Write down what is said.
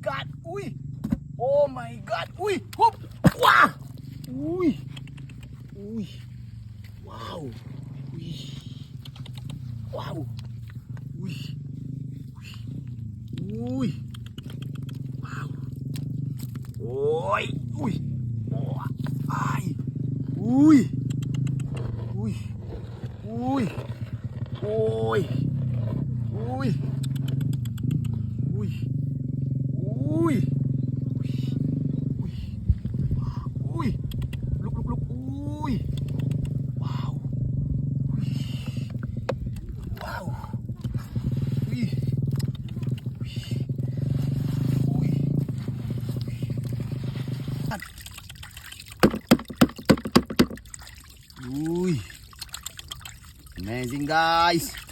god อุ้ย oh my god อุ้ยฮึบว้าอุ้ยอุ้ยว้าวอุ้ยว้าวอุ้ยอุ้ยว้าวโอ้ยอุ้ยโอ้ยอุ้ยอุ้ยอุ้ยโอ้ยอุ้ยอุ้ยอุ้ยอุ้ยลุกอุ้ยว้าวว้าวอุ้ยอุ้ย amazing guys